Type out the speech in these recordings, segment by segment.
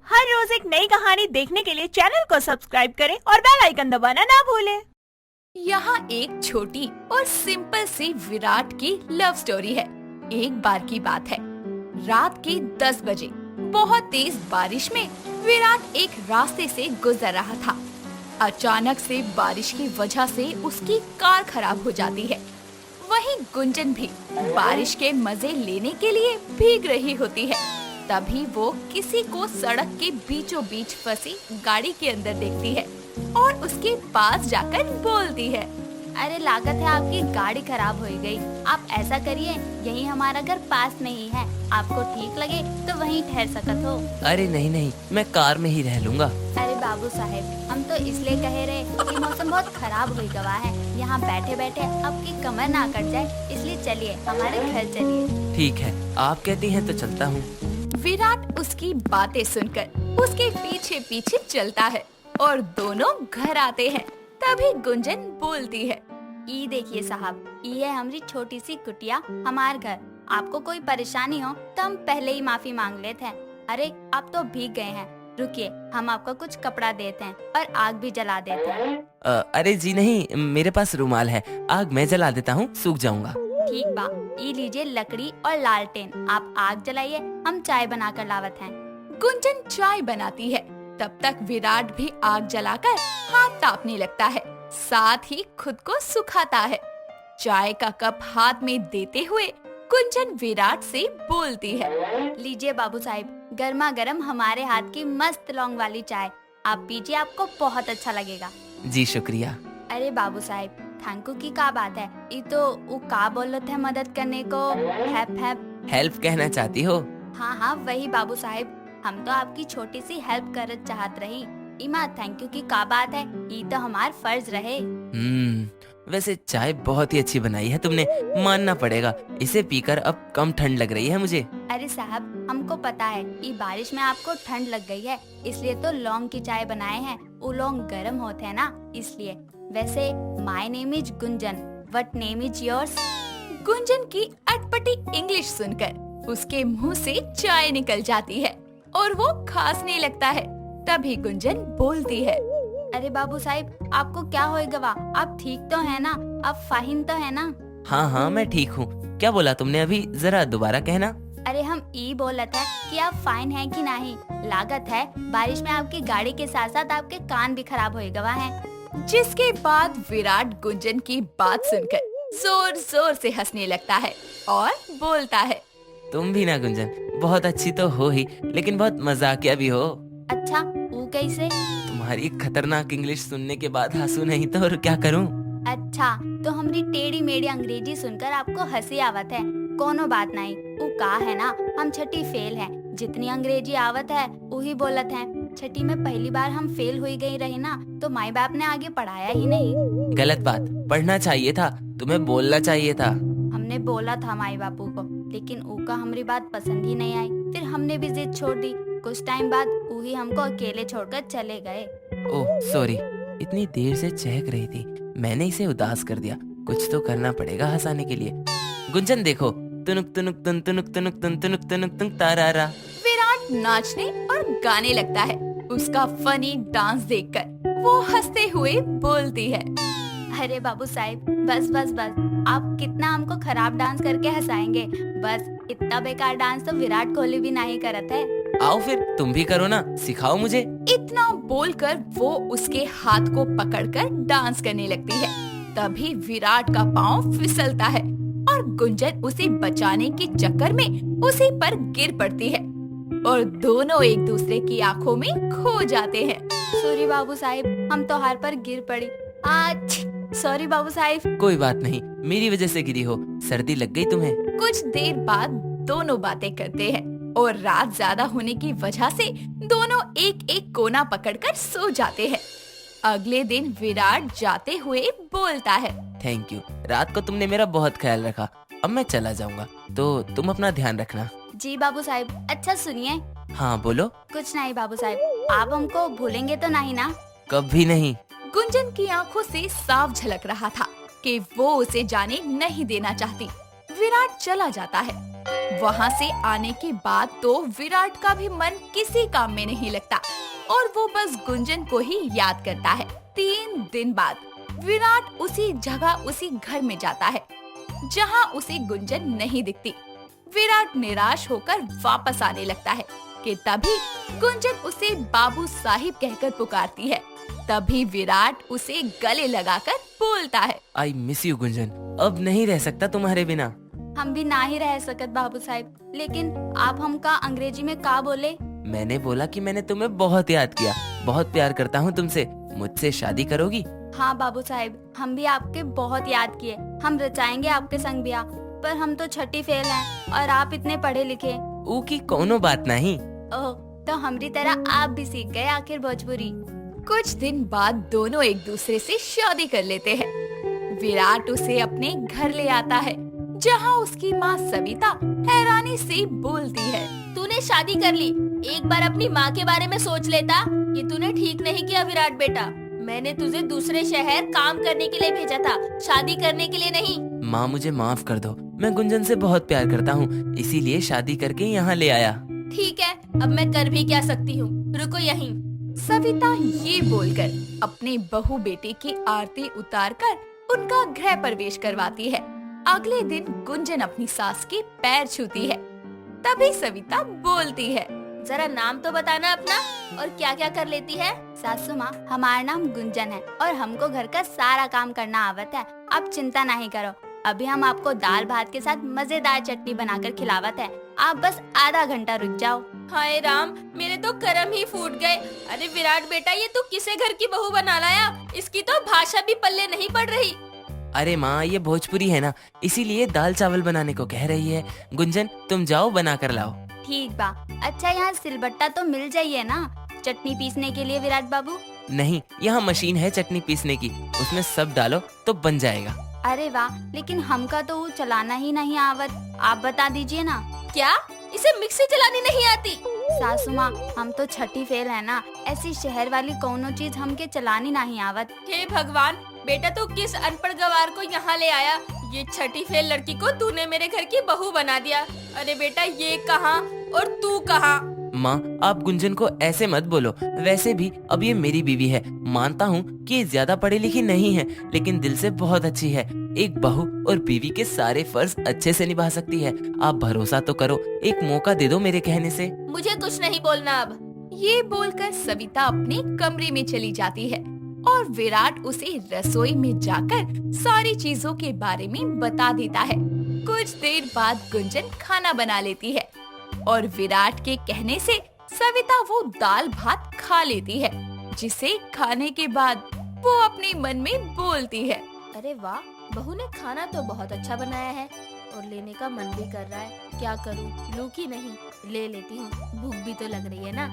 हर रोज एक नई कहानी देखने के लिए चैनल को सब्सक्राइब करें और बेल आइकन दबाना ना भूलें। यहाँ एक छोटी और सिंपल सी विराट की लव स्टोरी है। एक बार की बात है, रात के 10 बजे बहुत तेज बारिश में विराट एक रास्ते से गुजर रहा था। अचानक से बारिश की वजह से उसकी कार खराब हो जाती है। वहीं गुंजन भी बारिश के मजे लेने के लिए भीग रही होती है। तभी वो किसी को सड़क के बीचों बीच फंसी गाड़ी के अंदर देखती है और उसके पास जाकर बोलती है, अरे लागत है आपकी गाड़ी खराब हो गई। आप ऐसा करिए, यही हमारा घर पास में ही है, आपको ठीक लगे तो वहीं ठहर सकत हो। अरे नहीं नहीं, मैं कार में ही रह लूंगा। अरे बाबू साहेब, हम तो इसलिए कह रहे कि मौसम बहुत खराब हुई गवा है, यहाँ बैठे बैठे आपकी कमर ना कट जाए, इसलिए चलिए हमारे घर चलिए। ठीक है, आप कहती हैं तो चलता हूँ। विराट उसकी बातें सुनकर उसके पीछे पीछे चलता है और दोनों घर आते हैं। तभी गुंजन बोलती है, ई देखिए साहब, ये है हमारी छोटी सी कुटिया, हमार घर। आपको कोई परेशानी हो तो हम पहले ही माफी मांग लेते हैं। अरे आप तो भीग गए हैं, रुकिए हम आपको कुछ कपड़ा देते हैं और आग भी जला देते हैं। अरे जी नहीं, मेरे पास रुमाल है, आग मैं जला देता हूँ, सूख जाऊंगा। ठीक बा, ये लीजिए लकड़ी और लालटेन, आप आग जलाइए, हम चाय बनाकर लावत हैं। गुंजन चाय बनाती है। तब तक विराट भी आग जलाकर हाथ तापने लगता है, साथ ही खुद को सुखाता है। चाय का कप हाथ में देते हुए गुंजन विराट से बोलती है, लीजिए बाबू साहिब, गर्मा गर्म हमारे हाथ की मस्त लौंग वाली चाय, आप पीजिए, आपको बहुत अच्छा लगेगा। जी शुक्रिया। अरे बाबू साहिब, थैंक यू की का बात है, ये तो वो का बोलत है मदद करने को, हेल्प कहना चाहती हो? हाँ वही बाबू साहिब, हम तो आपकी छोटी सी हेल्प करत चाहत रही। इमा थैंक यू की का बात है, ये तो हमार फर्ज रहे। वैसे चाय बहुत ही अच्छी बनाई है तुमने, मानना पड़ेगा। इसे पीकर अब कम ठंड लग रही है मुझे। अरे साहब, हमको पता है ये बारिश में आपको ठंड लग गई है, इसलिए तो लौंग की चाय बनाए हैं। वो लौंग गर्म होते हैं ना, इसलिए। वैसे my name is Gunjan, what name is yours? Gunjan की अटपटी इंग्लिश सुनकर उसके मुंह से चाय निकल जाती है और वो खांसने लगता है। तभी गुंजन बोलती है, अरे बाबू साहिब, आपको क्या होए गवा? आप ठीक तो है ना? आप फाहिन तो है ना? हाँ मैं ठीक हूँ। क्या बोला तुमने अभी, जरा दोबारा कहना। अरे हम ई बोलत है कि आप फाइन हैं कि नहीं। लागत है बारिश में आपकी गाड़ी के साथ साथ आपके कान भी खराब होए गवा हैं। जिसके बाद विराट गुंजन की बात सुनकर जोर जोर से हंसने लगता है और बोलता है, तुम भी ना गुंजन, बहुत अच्छी तो हो ही, लेकिन बहुत मजाकिया भी हो। अच्छा, वो कैसे? तुम्हारी खतरनाक इंग्लिश सुनने के बाद हंसू नहीं तो और क्या करूं? अच्छा, तो हमारी टेढ़ी मेढ़ी अंग्रेजी सुनकर आपको हंसी आवत है। कोनो बात नहीं, वो का है ना, हम छठी फेल है, जितनी अंग्रेजी आवत है वही बोलत है। छठी में पहली बार हम फेल हुई गई रही ना, तो माई बाप ने आगे पढ़ाया ही नहीं। गलत बात, पढ़ना चाहिए था, तुम्हें बोलना चाहिए था। हमने बोला था माई बापू को, लेकिन ऊका हमारी बात पसंद ही नहीं आई। फिर हमने भी जिद छोड़ दी। कुछ टाइम बाद वही हमको अकेले छोड़कर चले गए। ओह सॉरी, इतनी देर से चहक रही थी, मैंने इसे उदास कर दिया। कुछ तो करना पड़ेगा हंसाने के लिए। गुंजन देखो, तुनुक तुनुक तुन तुनुक तुनुक तुन तुनुक तुनुक तुन तारारा। विराट नाचने और गाने लगता है। उसका फनी डांस देखकर वो हंसते हुए बोलती है, अरे बाबू साहिब, बस बस बस, आप कितना हमको खराब डांस करके हंसाएंगे। बस इतना बेकार डांस तो विराट कोहली भी नहीं करत है। आओ फिर तुम भी करो ना, सिखाओ मुझे। इतना बोलकर वो उसके हाथ को पकड़कर डांस करने लगती है। तभी विराट का पाँव फिसलता है और गुंजन उसे बचाने के चक्कर में उसी पर गिर पड़ती है और दोनों एक दूसरे की आंखों में खो जाते हैं। सॉरी बाबू साहिब, हम तो हार पर गिर पड़ी। आज सॉरी बाबू साहिब। कोई बात नहीं, मेरी वजह से गिरी हो, सर्दी लग गई तुम्हें। कुछ देर बाद दोनों बातें करते हैं और रात ज्यादा होने की वजह से दोनों एक एक कोना पकड़कर सो जाते हैं। अगले दिन विराट जाते हुए बोलता है, थैंक यू, रात को तुमने मेरा बहुत ख्याल रखा। अब मैं चला जाऊंगा, तो तुम अपना ध्यान रखना। जी बाबू साहिब। अच्छा सुनिए। हाँ बोलो। कुछ नहीं बाबू साहिब, आप हमको भूलेंगे तो नहीं ना? कभी नहीं। गुंजन की आंखों से साफ झलक रहा था कि वो उसे जाने नहीं देना चाहती। विराट चला जाता है वहाँ से आने के बाद तो विराट का भी मन किसी काम में नहीं लगता और वो बस गुंजन को ही याद करता है। 3 दिन बाद विराट उसी जगह उसी घर में जाता है जहाँ उसे गुंजन नहीं दिखती। विराट निराश होकर वापस आने लगता है कि तभी गुंजन उसे बाबू साहिब कहकर पुकारती है। तभी विराट उसे गले लगाकर बोलता है, आई मिस यू गुंजन, अब नहीं रह सकता तुम्हारे बिना। हम भी ना ही रह सकत बाबू साहब, लेकिन आप हमका अंग्रेजी में का बोले? मैंने बोला कि मैंने तुम्हें बहुत याद किया, बहुत प्यार करता हूँ तुमसे, मुझसे शादी करोगी? हाँ बाबू साहब, हम भी आपके बहुत याद किए, हम रचाएंगे आपके संग ब्याह, पर हम तो छठी फेल हैं और आप इतने पढ़े लिखे। ऊ की कोनो बात नहीं। ओह, तो हमारी तरह आप भी सीख गए आखिर भोजपुरी। कुछ दिन बाद दोनों एक दूसरे से शादी कर लेते हैं। विराट उसे अपने घर ले आता है जहाँ उसकी माँ सविता हैरानी से बोलती है, तूने शादी कर ली, एक बार अपनी माँ के बारे में सोच लेता। ये तूने ठीक नहीं किया विराट बेटा, मैंने तुझे दूसरे शहर काम करने के लिए भेजा था, शादी करने के लिए नहीं। माँ मुझे माफ कर दो, मैं गुंजन से बहुत प्यार करता हूँ, इसीलिए शादी करके यहाँ ले आया। ठीक है, अब मैं कर भी क्या सकती हूँ, रुको यहीं। सविता ये बोलकर अपने बहू बेटे की आरती उतारकर उनका गृह प्रवेश करवाती है। अगले दिन गुंजन अपनी सास के पैर छूती है। तभी सविता बोलती है, जरा नाम तो बताना अपना, और क्या क्या कर लेती है? सासू माँ, हमारा नाम गुंजन है और हमको घर का सारा काम करना आवत है, आप चिंता नहीं करो। अभी हम आपको दाल भात के साथ मजेदार चटनी बनाकर खिलावत है, आप बस आधा घंटा रुक जाओ। हाय राम, मेरे तो कर्म ही फूट गए। अरे विराट बेटा, ये तू किसे घर की बहू बना लाया? इसकी तो भाषा भी पल्ले नहीं पड़ रही। अरे माँ, ये भोजपुरी है ना, इसीलिए दाल चावल बनाने को कह रही है। गुंजन तुम जाओ, बना कर लाओ। ठीक बा। अच्छा, यहाँ सिलबट्टा तो मिल जाइए ना चटनी पीसने के लिए विराट बाबू? नहीं, यहाँ मशीन है चटनी पीसने की, उसमें सब डालो तो बन जाएगा। अरे वाह, लेकिन हमका तो वो चलाना ही नहीं आवत, आप बता दीजिए ना। क्या इसे मिक्सी चलानी नहीं आती? सासू माँ, हम तो छठी फेल है ना, ऐसी शहर वाली कौनो चीज हमके चलानी नहीं आवत। हे भगवान, बेटा तू किस अनपढ़ गवार को यहाँ ले आया? ये छठी फेल लड़की को तूने मेरे घर की बहू बना दिया। अरे बेटा, ये कहाँ और तू कहाँ? माँ, आप गुंजन को ऐसे मत बोलो, वैसे भी अब ये मेरी बीवी है। मानता हूँ कि ये ज्यादा पढ़ी लिखी नहीं है, लेकिन दिल से बहुत अच्छी है। एक बहू और बीवी के सारे फर्ज अच्छे से निभा सकती है। आप भरोसा तो करो, एक मौका दे दो मेरे कहने से। मुझे कुछ नहीं बोलना अब। ये बोलकर सविता अपने कमरे में चली जाती है और विराट उसे रसोई में जाकर सारी चीजों के बारे में बता देता है। कुछ देर बाद गुंजन खाना बना लेती है और विराट के कहने से सविता वो दाल भात खा लेती है, जिसे खाने के बाद वो अपने मन में बोलती है, अरे वाह, बहू ने खाना तो बहुत अच्छा बनाया है और लेने का मन भी कर रहा है। क्या करूं, लूं कि नहीं? ले लेती हूँ, भूख भी तो लग रही है ना।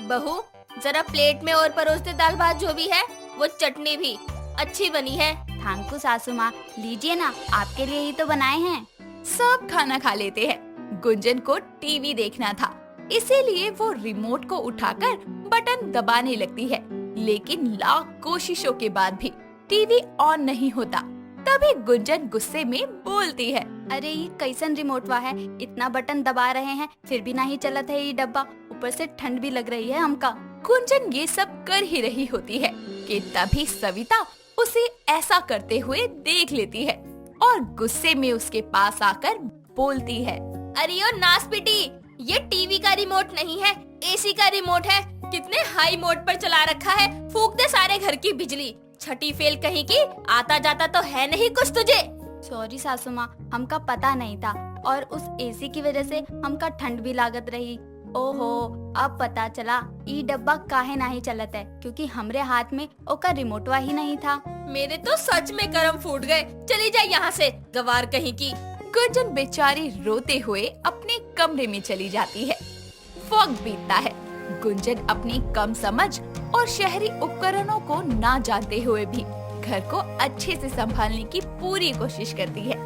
बहू, जरा प्लेट में और परोस दे दाल भात, जो भी है वो चटनी भी अच्छी बनी है। थैंक यू सासू माँ, लीजिए ना, आपके लिए ही तो बनाए हैं। सब खाना खा लेते हैं। गुंजन को टीवी देखना था, इसीलिए वो रिमोट को उठाकर बटन दबाने लगती है, लेकिन लाख कोशिशों के बाद भी टीवी ऑन नहीं होता। तभी गुंजन गुस्से में बोलती है, अरे ये कैसन रिमोट वा है, इतना बटन दबा रहे हैं फिर भी नहीं चलत है ये डब्बा, ऊपर से ठंड भी लग रही है हमका। गुंजन ये सब कर ही रही होती है कि तभी सविता उसे ऐसा करते हुए देख लेती है और गुस्से में उसके पास आकर बोलती है, अरे ओ नासपिटी, ये टीवी का रिमोट नहीं है, एसी का रिमोट है। कितने हाई मोड पर चला रखा है, फूक दे सारे घर की बिजली। छठी फेल कहीं की, आता जाता तो है नहीं कुछ तुझे। सॉरी सासू माँ, हमका पता नहीं था और उस एसी की वजह से हमका ठंड भी लागत रही। ओहो, अब पता चला ई डब्बा काहे नहीं चलत है, क्योंकि हमरे हाथ में ओका रिमोटवा ही नहीं था। मेरे तो सच में कर्म फूट गए। चली जा यहाँ से, गवार कहीं की। गुंजन बेचारी रोते हुए अपने कमरे में चली जाती है। वक्त बीतता है। गुंजन अपनी कम समझ और शहरी उपकरणों को ना जानते हुए भी घर को अच्छे से संभालने की पूरी कोशिश करती है।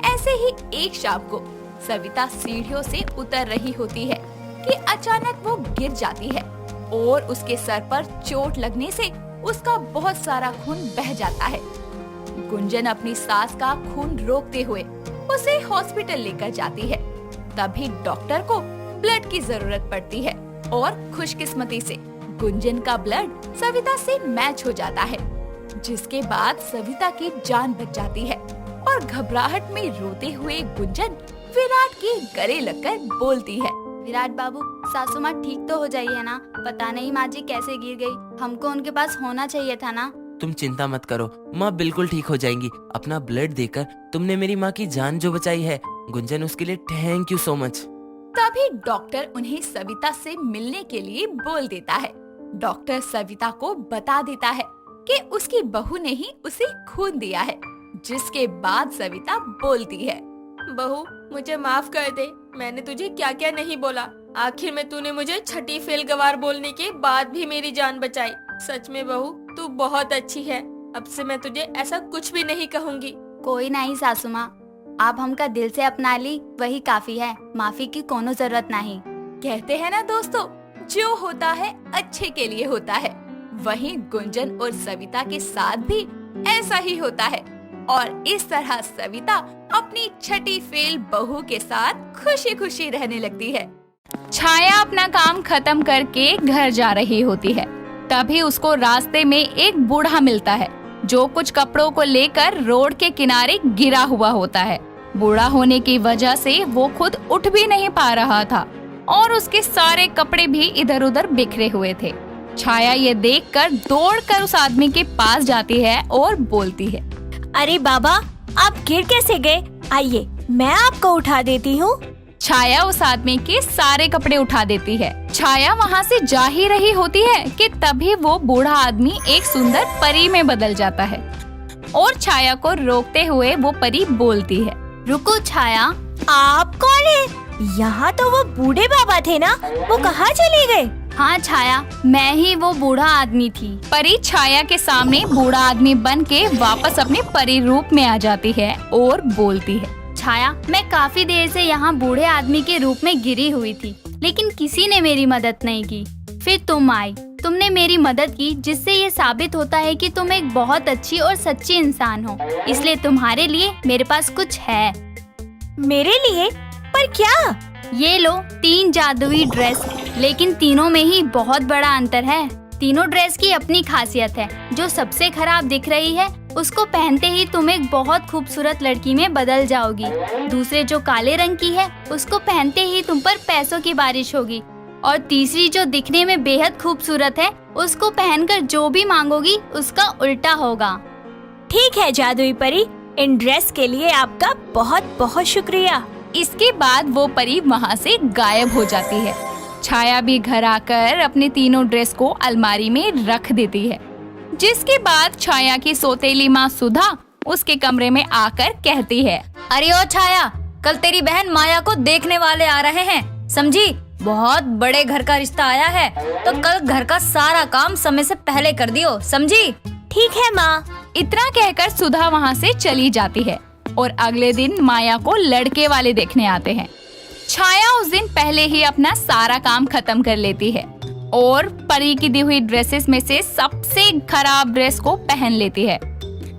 ऐसे ही एक शाम को सविता सीढ़ियों से उतर रही होती है कि अचानक वो गिर जाती है और उसके सर पर चोट लगने से उसका बहुत सारा खून बह जाता है। गुंजन अपनी सास का खून रोकते हुए उसे हॉस्पिटल लेकर जाती है। तभी डॉक्टर को ब्लड की जरूरत पड़ती है और खुशकिस्मती से गुंजन का ब्लड सविता से मैच हो जाता है, जिसके बाद सविता की जान बच जाती है और घबराहट में रोते हुए गुंजन विराट के गले लगकर बोलती है, विराट बाबू, सासू माँ ठीक तो हो जाइए ना? पता नहीं माँ जी कैसे गिर गई, हमको उनके पास होना चाहिए था ना। तुम चिंता मत करो, माँ बिल्कुल ठीक हो जाएंगी। अपना ब्लड देकर तुमने मेरी माँ की जान जो बचाई है गुंजन, उसके लिए थैंक यू सो मच। तभी डॉक्टर उन्हें सविता से मिलने के लिए बोल देता है। डॉक्टर सविता को बता देता है कि उसकी बहू ने ही उसे खून दिया है, जिसके बाद सविता बोलती है, बहू मुझे माफ कर दे, मैंने तुझे क्या क्या नहीं बोला। आखिर में तूने मुझे छठी फेल गवार बोलने के बाद भी मेरी जान बचाई। सच में बहू तू बहुत अच्छी है, अब से मैं तुझे ऐसा कुछ भी नहीं कहूँगी। कोई नहीं सासू माँ, आप हमका दिल से अपना ली वही काफी है, माफी की कोनो जरूरत नहीं। कहते हैं ना दोस्तों, जो होता है अच्छे के लिए होता है। वहीं गुंजन और सविता के साथ भी ऐसा ही होता है और इस तरह सविता अपनी छठी फेल बहू के साथ खुशी खुशी रहने लगती है। छाया अपना काम खत्म करके घर जा रही होती है। तभी उसको रास्ते में एक बूढ़ा मिलता है जो कुछ कपड़ों को लेकर रोड के किनारे गिरा हुआ होता है। बूढ़ा होने की वजह से वो खुद उठ भी नहीं पा रहा था और उसके सारे कपड़े भी इधर उधर बिखरे हुए थे। छाया ये देखकर दौड़कर उस आदमी के पास जाती है और बोलती है, अरे बाबा, आप गिर कैसे गए? आइए मैं आपको उठा देती हूँ। छाया उस आदमी के सारे कपड़े उठा देती है। छाया वहाँ से जा ही रही होती है कि तभी वो बूढ़ा आदमी एक सुंदर परी में बदल जाता है और छाया को रोकते हुए वो परी बोलती है, रुको छाया, आप कौन है? यहाँ तो वो बूढ़े बाबा थे ना, वो कहाँ चले गए? हाँ छाया, मैं ही वो बूढ़ा आदमी थी। परी छाया के सामने बूढ़ा आदमी बन के वापस अपने परी रूप में आ जाती है और बोलती है, छाया, मैं काफी देर से यहाँ बूढ़े आदमी के रूप में गिरी हुई थी, लेकिन किसी ने मेरी मदद नहीं की। फिर तुम आई, तुमने मेरी मदद की, जिससे ये साबित होता है कि तुम एक बहुत अच्छी और सच्ची इंसान हो। इसलिए तुम्हारे लिए मेरे पास कुछ है। मेरे लिए? पर क्या? ये लो 3 जादुई ड्रेस, लेकिन तीनों में ही बहुत बड़ा अंतर है। तीनों ड्रेस की अपनी खासियत है। जो सबसे खराब दिख रही है उसको पहनते ही तुम एक बहुत खूबसूरत लड़की में बदल जाओगी। दूसरे जो काले रंग की है उसको पहनते ही तुम पर पैसों की बारिश होगी। और तीसरी जो दिखने में बेहद खूबसूरत है, उसको पहनकर जो भी मांगोगी उसका उल्टा होगा। ठीक है जादुई परी, इन ड्रेस के लिए आपका बहुत बहुत शुक्रिया। इसके बाद वो परी वहाँ से गायब हो जाती है। छाया भी घर आकर अपने तीनों ड्रेस को अलमारी में रख देती है, जिसके बाद छाया की सौतेली माँ सुधा उसके कमरे में आकर कहती है, अरे ओ छाया, कल तेरी बहन माया को देखने वाले आ रहे हैं, समझी? बहुत बड़े घर का रिश्ता आया है, तो कल घर का सारा काम समय से पहले कर दियो, समझी? ठीक है माँ। इतना कहकर सुधा वहाँ से चली जाती है और अगले दिन माया को लड़के वाले देखने आते हैं। छाया उस दिन पहले ही अपना सारा काम खत्म कर लेती है और परी की दी हुई ड्रेसेस में से सबसे खराब ड्रेस को पहन लेती है,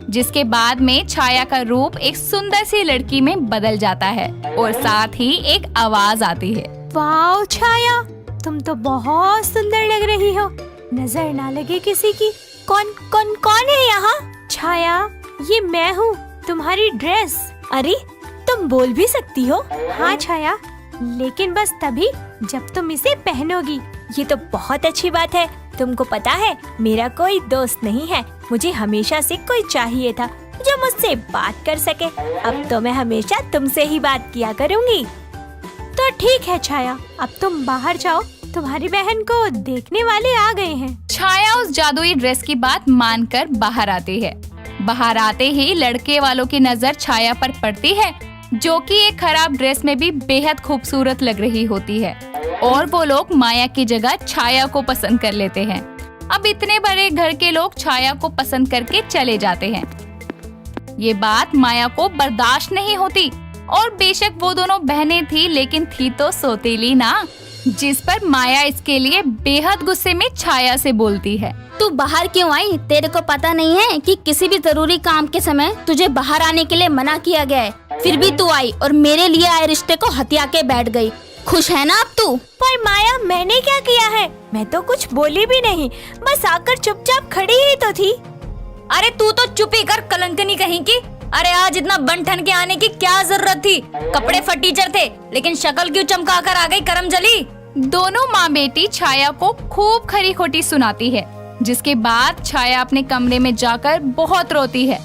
जिसके बाद में छाया का रूप एक सुंदर सी लड़की में बदल जाता है और साथ ही एक आवाज आती है, वाओ छाया, तुम तो बहुत सुंदर लग रही हो, नजर ना लगे किसी की। कौन है यहाँ? छाया, ये मैं हूँ, तुम्हारी ड्रेस। अरे तुम बोल भी सकती हो? हाँ छाया, लेकिन बस तभी जब तुम इसे पहनोगी। ये तो बहुत अच्छी बात है। तुमको पता है, मेरा कोई दोस्त नहीं है, मुझे हमेशा से कोई चाहिए था जो मुझसे बात कर सके। अब तो मैं हमेशा तुमसे ही बात किया करूँगी। तो ठीक है छाया, अब तुम बाहर जाओ, तुम्हारी बहन को देखने वाले आ गए हैं। छाया उस जादुई ड्रेस की बात मानकर बाहर आती है। बाहर आते ही लड़के वालों की नजर छाया पर पड़ती है, जो कि एक खराब ड्रेस में भी बेहद खूबसूरत लग रही होती है, और वो लोग माया की जगह छाया को पसंद कर लेते हैं। अब इतने बड़े घर के लोग छाया को पसंद करके चले जाते हैं। ये बात माया को बर्दाश्त नहीं होती, और बेशक वो दोनों बहनें थी, लेकिन थी तो सौतेली ना, जिस पर माया इसके लिए बेहद गुस्से में छाया से बोलती है, तू बाहर क्यों आई? तेरे को पता नहीं है कि किसी भी जरूरी काम के समय तुझे बाहर आने के लिए मना किया गया है। फिर भी तू आई और मेरे लिए आए रिश्ते को हथिया के बैठ गई। खुश है ना अब तू? पर माया, मैंने क्या किया है? मैं तो कुछ बोली भी नहीं, बस आकर चुपचाप खड़ी ही तो थी। अरे तू तो चुप ही कर, कलंकनी कहीं की। अरे आज इतना बन ठन के आने की क्या जरूरत थी? कपड़े फटीचर थे, लेकिन शक्ल क्यों चमका कर आ गई करमजली? दोनों माँ बेटी छाया को खूब खरी खोटी सुनाती है, जिसके बाद छाया अपने कमरे में जाकर बहुत रोती है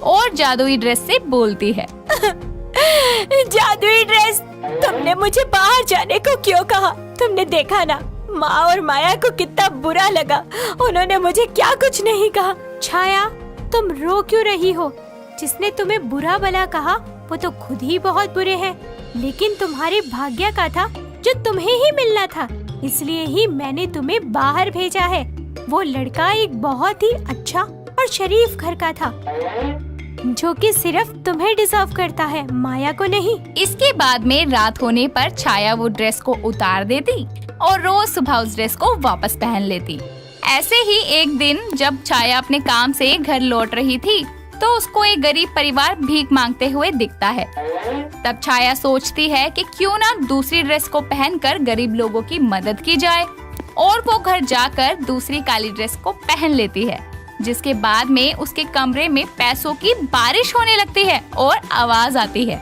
और जादुई ड्रेस से बोलती है। जादुई ड्रेस, तुमने मुझे बाहर जाने को क्यों कहा? तुमने देखा ना माँ और माया को कितना बुरा लगा। उन्होंने मुझे क्या कुछ नहीं कहा। छाया, तुम रो क्यों रही हो? जिसने तुम्हें बुरा भला कहा वो तो खुद ही बहुत बुरे हैं, लेकिन तुम्हारे भाग्य का था जो तुम्हें ही मिलना था, इसलिए ही मैंने तुम्हें बाहर भेजा है। वो लड़का एक बहुत ही अच्छा और शरीफ घर का था, जो कि सिर्फ तुम्हें डिजर्व करता है, माया को नहीं। इसके बाद में रात होने पर छाया वो ड्रेस को उतार देती और रोज सुबह उस ड्रेस को वापस पहन लेती। ऐसे ही एक दिन जब छाया अपने काम से घर लौट रही थी तो उसको एक गरीब परिवार भीख मांगते हुए दिखता है। तब छाया सोचती है कि क्यों ना दूसरी ड्रेस को पहनकर गरीब लोगों की मदद की जाए, और वो घर जाकर दूसरी काली ड्रेस को पहन लेती है, जिसके बाद में उसके कमरे में पैसों की बारिश होने लगती है और आवाज आती है।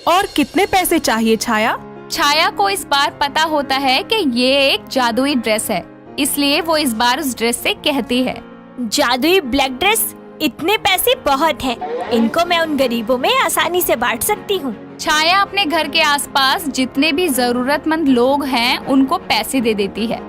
और कितने पैसे चाहिए छाया? छाया को इस बार पता होता है कि ये एक जादुई ड्रेस है, इसलिए वो इस बार उस ड्रेस से कहती है, जादुई ब्लैक ड्रेस, इतने पैसे बहुत हैं, इनको मैं उन गरीबों में आसानी से बांट सकती हूँ। छाया अपने घर के आसपास जितने भी जरूरतमंद लोग हैं उनको पैसे दे देती है।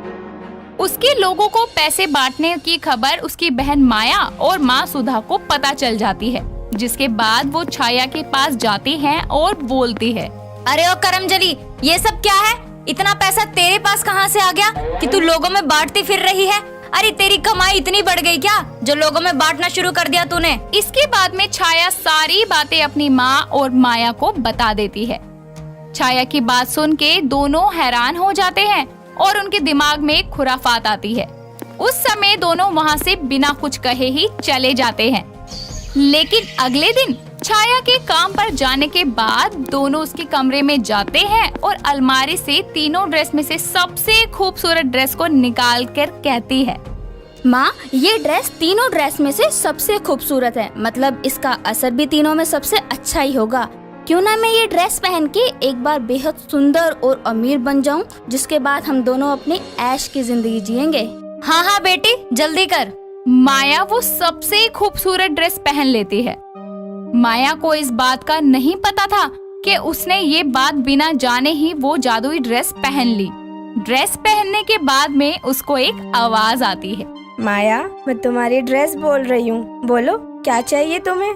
उसके लोगों को पैसे बांटने की खबर उसकी बहन माया और माँ सुधा को पता चल जाती है, जिसके बाद वो छाया के पास जाती हैं और बोलती है, अरे ओ करमजली, ये सब क्या है? इतना पैसा तेरे पास कहाँ से आ गया कि तू लोगों में बांटती फिर रही है? अरे तेरी कमाई इतनी बढ़ गई क्या जो लोगों में बांटना शुरू कर दिया तूने? इसके बाद में छाया सारी बातें अपनी माँ और माया को बता देती है। छाया की बात सुन के दोनों हैरान हो जाते हैं और उनके दिमाग में खुराफात आती है। उस समय दोनों वहाँ से बिना कुछ कहे ही चले जाते हैं। लेकिन अगले दिन छाया के काम पर जाने के बाद दोनों उसके कमरे में जाते हैं और अलमारी से तीनों ड्रेस में से सबसे खूबसूरत ड्रेस को निकाल कर कहती है, माँ, ये ड्रेस तीनों ड्रेस में से सबसे खूबसूरत है, मतलब इसका असर भी तीनों में सबसे अच्छा ही होगा। क्यों ना मैं ये ड्रेस पहन के एक बार बेहद सुंदर और अमीर बन जाऊं, जिसके बाद हम दोनों अपनी ऐश की जिंदगी जिएंगे। हाँ हाँ बेटी, जल्दी कर। माया वो सबसे खूबसूरत ड्रेस पहन लेती है। माया को इस बात का नहीं पता था कि उसने ये बात बिना जाने ही वो जादुई ड्रेस पहन ली। ड्रेस पहनने के बाद में उसको एक आवाज आती है, माया, मैं तुम्हारी ड्रेस बोल रही हूँ, बोलो क्या चाहिए तुम्हें?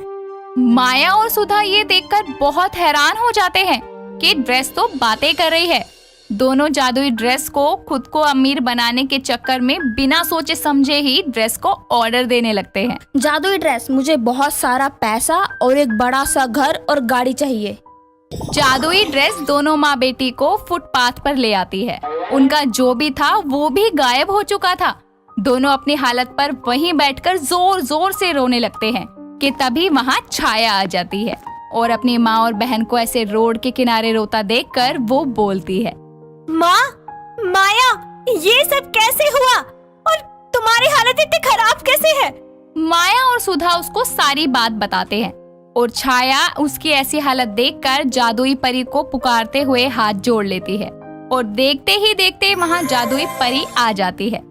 माया और सुधा ये देखकर बहुत हैरान हो जाते हैं कि ड्रेस तो बातें कर रही है। दोनों जादुई ड्रेस को खुद को अमीर बनाने के चक्कर में बिना सोचे समझे ही ड्रेस को ऑर्डर देने लगते हैं। जादुई ड्रेस, मुझे बहुत सारा पैसा और एक बड़ा सा घर और गाड़ी चाहिए। जादुई ड्रेस दोनों माँ बेटी को फुटपाथ पर ले आती है। उनका जो भी था वो भी गायब हो चुका था। दोनों अपनी हालत पर वहीं बैठकर जोर जोर से रोने लगते हैं कि तभी वहाँ छाया आ जाती है और अपनी माँ और बहन को ऐसे रोड के किनारे रोता देखकर वो बोलती है, माँ, माया, ये सब कैसे हुआ और तुम्हारी हालत इतनी खराब कैसे है? माया और सुधा उसको सारी बात बताते हैं और छाया उसकी ऐसी हालत देखकर जादुई परी को पुकारते हुए हाथ जोड़ लेती है और देखते ही देखते वहाँ जादुई परी आ जाती है,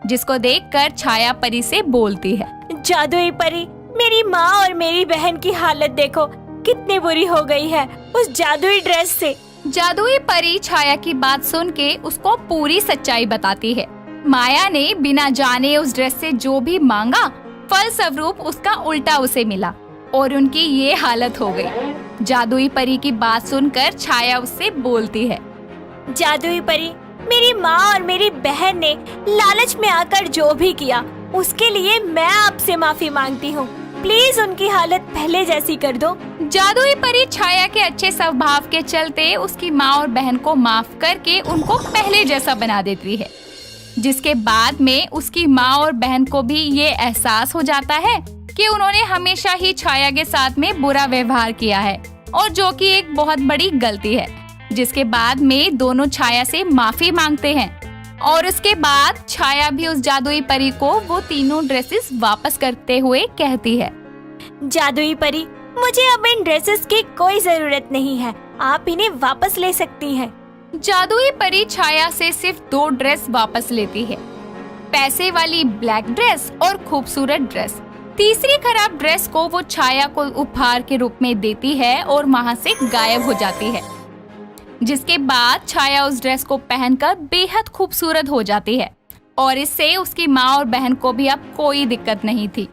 जिसको देखकर छाया परी से बोलती है, जादुई परी, मेरी माँ और मेरी बहन की हालत देखो कितनी बुरी हो गई है उस जादुई ड्रेस से। जादुई परी छाया की बात सुन के उसको पूरी सच्चाई बताती है। माया ने बिना जाने उस ड्रेस से जो भी मांगा, फल स्वरूप उसका उल्टा उसे मिला और उनकी ये हालत हो गई। जादुई परी की बात सुनकर छाया उससे बोलती है, जादुई परी, मेरी माँ और मेरी बहन ने लालच में आकर जो भी किया उसके लिए मैं आपसे माफी मांगती हूँ। प्लीज उनकी हालत पहले जैसी कर दो। जादुई परी छाया के अच्छे स्वभाव के चलते उसकी माँ और बहन को माफ करके उनको पहले जैसा बना देती है। जिसके बाद में उसकी माँ और बहन को भी ये एहसास हो जाता है कि उन्होंने हमेशा ही छाया के साथ में बुरा व्यवहार किया है और जो कि एक बहुत बड़ी गलती है। जिसके बाद में दोनों छाया से माफी मांगते हैं और उसके बाद छाया भी उस जादुई परी को वो तीनों ड्रेसेस वापस करते हुए कहती है, जादुई परी, मुझे अब इन ड्रेसेस की कोई जरूरत नहीं है, आप इन्हें वापस ले सकती हैं। जादुई परी छाया से सिर्फ 2 ड्रेस वापस लेती है, पैसे वाली ब्लैक ड्रेस और खूबसूरत ड्रेस। तीसरी खराब ड्रेस को वो छाया को उपहार के रूप में देती है और वहाँ से गायब हो जाती है। जिसके बाद छाया उस ड्रेस को पहनकर बेहद खूबसूरत हो जाती है और इससे उसकी माँ और बहन को भी अब कोई दिक्कत नहीं थी।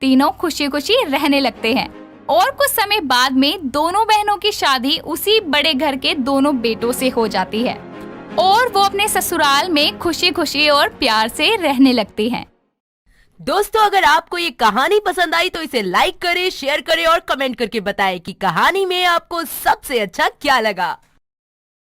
तीनों खुशी खुशी रहने लगते हैं और कुछ समय बाद में दोनों बहनों की शादी उसी बड़े घर के दोनों बेटों से हो जाती है और वो अपने ससुराल में खुशी खुशी और प्यार से रहने लगती हैं। दोस्तों, अगर आपको ये कहानी पसंद आई तो इसे लाइक करें, शेयर करें और कमेंट करके बताएं कि कहानी में आपको सबसे अच्छा क्या लगा।